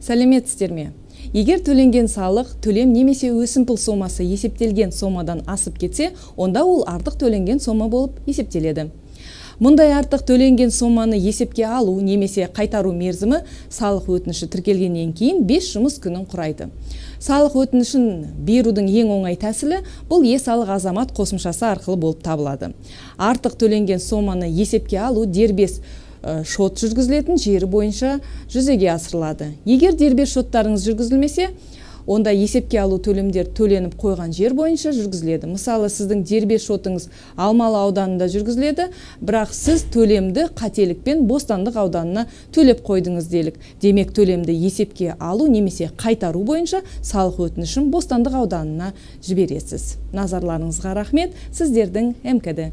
Сәлеметсіздер ме? Егер төленген салық, төлем немесе өсімпұл сомасы есептелген сомадан асып кетсе, онда ол артық төленген сома болып есептеледі. Мұндай артық төленген соманы есепке алу немесе қайтару мерзімі салық өтініші тіркелгеннен кейін 5 жұмыс күнін құрайды. Салық өтінішін берудің ең оңай тәсілі бұл е-салық азамат қосымшасы арқылы болып табылады. Артық төленген соманы есепке алу дербес шот жүргізілетін жері бойынша жүзеге асырылады. Егер дербес шоттарыңыз жүргізілмесе, онда есепке алу төлемдер төленіп қойған жер бойынша жүргізіледі. Мысалы, сіздің дербес шотыңыз Алмалы ауданында жүргізіледі, бірақ сіз төлемді қателікпен Бостандық ауданына төлеп қойдыңыз делік. Демек, төлемді есепке алу немесе қайтару бойынша салық өтінішін Бостандық ауданына жібересіз. Назарларыңызға рахмет, сіздердің МКД.